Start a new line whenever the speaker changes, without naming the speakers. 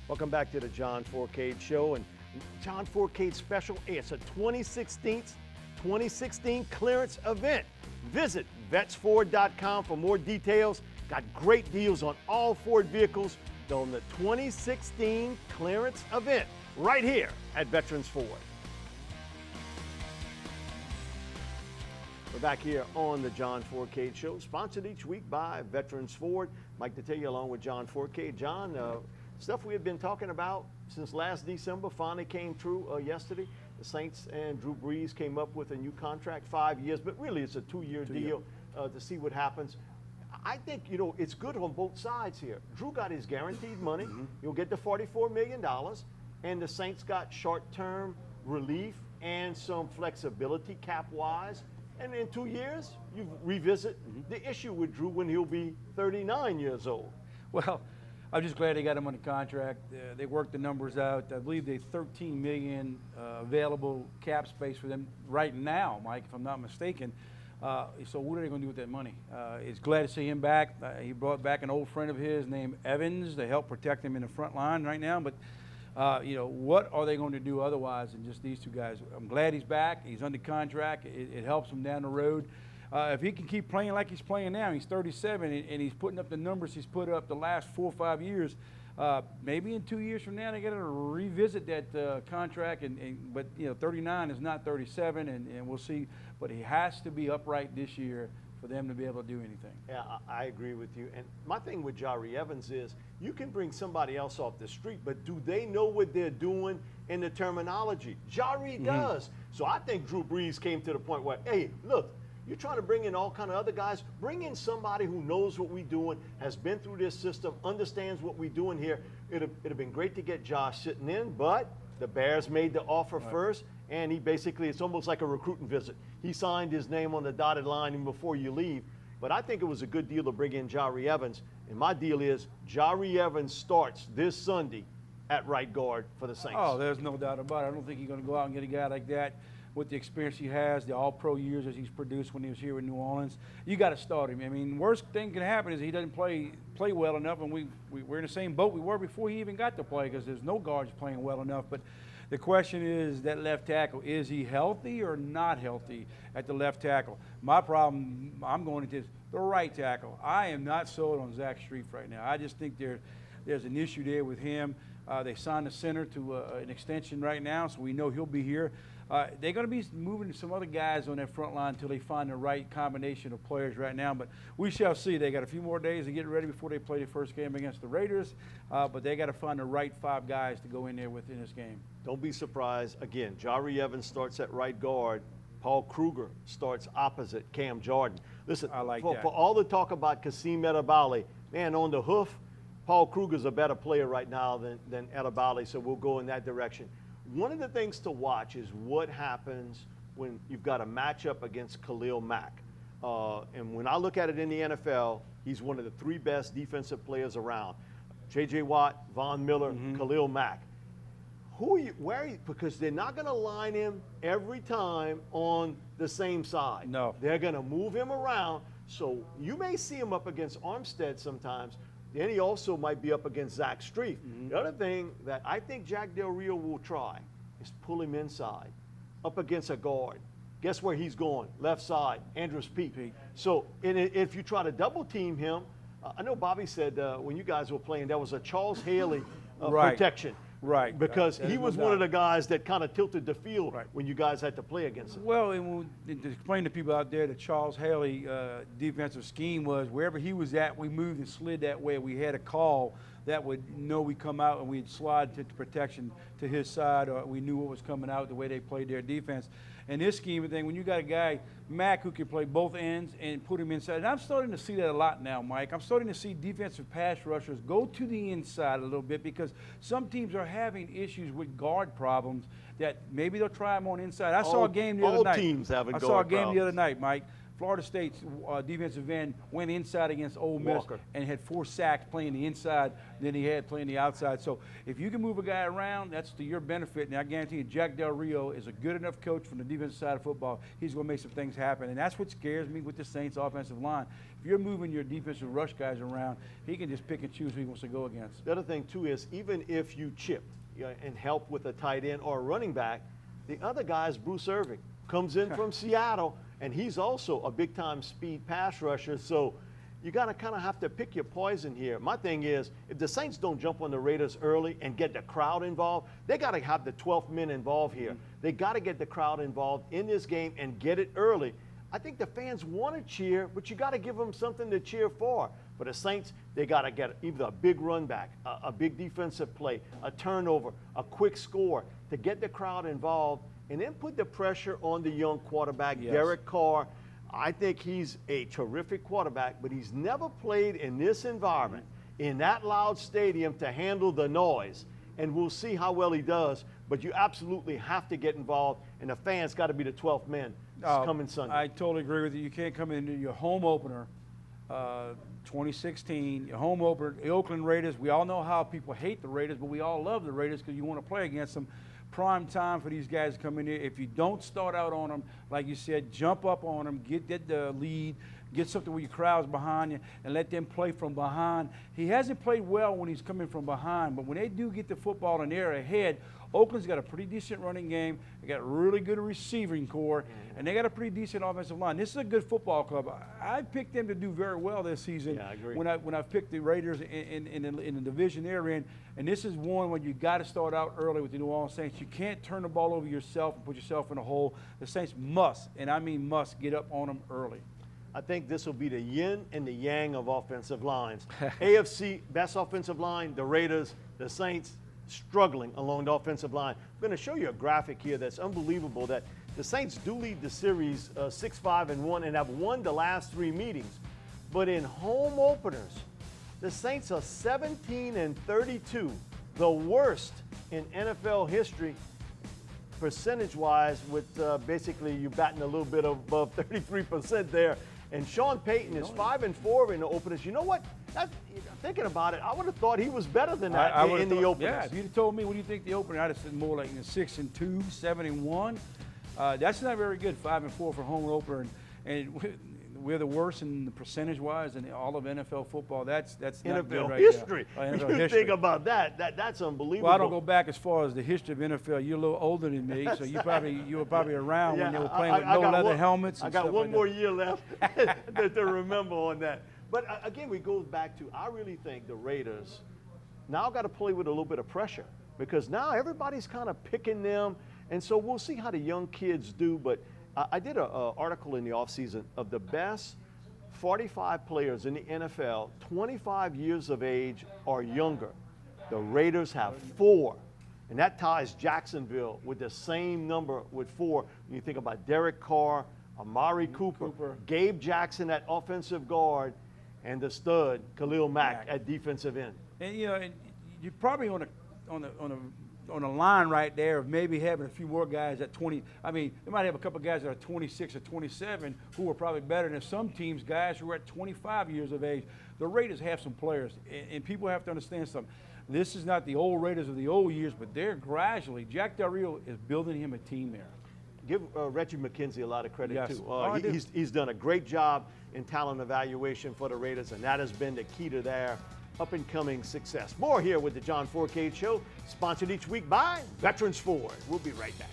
Welcome back to the John Fourcade Show. And John Fourcade special, it's a 2016 clearance event. Visit vetsford.com for more details. Got great deals on all Ford vehicles on the 2016 clearance event right here at Veterans Ford. We're back here on the John Fourcade Show, sponsored each week by Veterans Ford. Mike to tell you along with John Fourcade. John, stuff we have been talking about since last December finally came true yesterday. The Saints and Drew Brees came up with a new contract, 5 years, but really it's a two-year deal to see what happens. I think, it's good on both sides here. Drew got his guaranteed money. He'll get the $44 million, and the Saints got short-term relief and some flexibility cap-wise. And in 2 years, you revisit the issue with Drew when he'll be 39 years old.
Well, I'm just glad they got him on the contract. They worked the numbers out. I believe they $13 million available cap space for them right now, Mike, if I'm not mistaken. So what are they going to do with that money? It's glad to see him back. He brought back an old friend of his named Evans to help protect him in the front line right now. But what are they going to do otherwise than just these two guys? I'm glad he's back. He's under contract. It helps him down the road. If he can keep playing like he's playing now, he's 37 and he's putting up the numbers he's put up the last 4 or 5 years. Maybe in 2 years from now they got to revisit that contract. But 39 is not 37, and we'll see. But he has to be upright this year for them to be able to do anything.
Yeah, I agree with you. And my thing with Jari Evans is you can bring somebody else off the street, but do they know what they're doing in the terminology? Jari does. So I think Drew Brees came to the point where, hey, look, you're trying to bring in all kind of other guys. Bring in somebody who knows what we're doing, has been through this system, understands what we're doing here. It'd have been great to get Josh sitting in, but the Bears made the offer first, and he basically, it's almost like a recruiting visit. He signed his name on the dotted line even before you leave. But I think it was a good deal to bring in Jari Evans. And my deal is Jari Evans starts this Sunday at right guard for the Saints.
Oh, there's no doubt about it. I don't think you're going to go out and get a guy like that with the experience he has, the all-pro years as he's produced when he was here in New Orleans. You got to start him. I mean, worst thing can happen is he doesn't play well enough, and we're in the same boat we were before he even got to play because there's no guards playing well enough. But the question is that left tackle, is he healthy or not healthy at the left tackle? My problem, I'm going into the right tackle. I am not sold on Zach Strief right now. I just think there's an issue there with him. They signed the center to an extension right now, so we know he'll be here. They're going to be moving some other guys on that front line until they find the right combination of players right now. But we shall see. They got a few more days to get ready before they play their first game against the Raiders. But they got to find the right 5 guys to go in there within this game.
Don't be surprised. Again, Jari Evans starts at right guard. Paul Kruger starts opposite Cam Jordan. Listen,
I like
for
that.
all the talk about Kasim Edebali, man, on the hoof, Paul Kruger's a better player right now than Edebali, so we'll go in that direction. One of the things to watch is what happens when you've got a matchup against Khalil Mack. And when I look at it in the NFL, he's one of the 3 best defensive players around. J.J. Watt, Von Miller, Khalil Mack. Because they're not going to line him every time on the same side.
No.
They're going to move him around. So you may see him up against Armstead sometimes. Then he also might be up against Zach Strief. The other thing that I think Jack Del Rio will try is pull him inside, up against a guard. Guess where he's going? Left side, Andrews Peak. So if you try to double team him, I know Bobby said when you guys were playing, there was a Charles Haley protection.
Right.
Because he was one of the guys that kind of tilted the field when you guys had to play against him.
Well, and to explain to people out there, the Charles Haley defensive scheme was wherever he was at, we moved and slid that way. We had a call that would know we come out and we'd slide to protection to his side, or we knew what was coming out the way they played their defense. And this scheme of thing, when you got a guy, Mack, who can play both ends and put him inside, and I'm starting to see that a lot now, Mike. I'm starting to see defensive pass rushers go to the inside a little bit because some teams are having issues with guard problems that maybe they'll try them on inside. I saw a game the other night.
All teams having guard
I saw a game
problems.
the other night, Mike. Florida State's defensive end went inside against Ole Miss
Walker.
and had 4 sacks playing the inside than he had playing the outside. So if you can move a guy around, that's to your benefit. And I guarantee you, Jack Del Rio is a good enough coach from the defensive side of football. He's going to make some things happen. And that's what scares me with the Saints offensive line. If you're moving your defensive rush guys around, he can just pick and choose who he wants to go against.
The other thing, too, is even if you chip and help with a tight end or a running back, the other guy is Bruce Irving. Comes in from Seattle, and he's also a big-time speed pass rusher. So you got to kind of have to pick your poison here. My thing is, if the Saints don't jump on the Raiders early and get the crowd involved, they got to have the 12th men involved here. They got to get the crowd involved in this game and get it early. I think the fans want to cheer, but you got to give them something to cheer for. For the Saints, they got to get either a big run back, a big defensive play, a turnover, a quick score to get the crowd involved, and then put the pressure on the young quarterback, Derek Carr. I think he's a terrific quarterback, but he's never played in this environment, in that loud stadium, to handle the noise. And we'll see how well he does, but you absolutely have to get involved, and the fans got to be the 12th men coming Sunday.
I totally agree with you. You can't come into your home opener, 2016, your home opener, the Oakland Raiders. We all know how people hate the Raiders, but we all love the Raiders because you want to play against them. Prime time for these guys to come in here. If you don't start out on them, like you said, jump up on them, get the lead, get something where your crowd's behind you, and let them play from behind. He hasn't played well when he's coming from behind, but when they do get the football and they're ahead, Oakland's got a pretty decent running game. They got a really good receiving core, and they got a pretty decent offensive line. This is a good football club. I picked them to do very well this season.
Yeah, I agree.
When I picked the Raiders in the division they're in, and this is one where you got to start out early with the New Orleans Saints. You can't turn the ball over yourself and put yourself in a hole. The Saints must, and I mean must, get up on them early.
I think this will be the yin and the yang of offensive lines. AFC, best offensive line, the Raiders, the Saints, struggling along the offensive line. I'm going to show you a graphic here that's unbelievable, that the Saints do lead the series 6-5-1 and have won the last 3 meetings. But in home openers, the Saints are 17-32, the worst in NFL history percentage-wise, with basically you batting a little bit above 33% there. And Sean Payton is 5-4 in the openers. You know what? Thinking about it, I would have thought he was better than that in the openers.
Yeah, if you'd told me, what do you think the opener? I'd have said more like 6-2, 7-1. That's not very good, 5-4 for home opener, and we're the worst in the percentage-wise in all of NFL football. That's not good right
history.
Now. NFL
you
history.
think about that. That's unbelievable.
Well, I don't go back as far as the history of NFL. You're a little older than me, so you were probably around when they were playing with no leather helmets. And
I got
stuff
one
like
more
that.
year left to remember on that. But again, we go back to, I really think the Raiders now got to play with a little bit of pressure, because now everybody's kind of picking them, and so we'll see how the young kids do. But I did an article in the offseason of the best 45 players in the NFL, 25 years of age or younger. The Raiders have 4, and that ties Jacksonville with the same number with 4. When you think about Derek Carr, Amari Cooper, Gabe Jackson at offensive guard, and the stud Khalil Mack at defensive end.
And you know, and you're probably on a line right there of maybe having a few more guys at 20. I mean, they might have a couple of guys that are 26 or 27 who are probably better than some teams, guys who are at 25 years of age. The Raiders have some players, and people have to understand something. This is not the old Raiders of the old years, but they're gradually. Jack Del Rio is building him a team there.
Give Reggie McKenzie a lot of credit,
yes.
too. He's done a great job in talent evaluation for the Raiders, and that has been the key to their up-and-coming success. More here with the John Fourcade Show, sponsored each week by Veterans Ford. We'll be right back.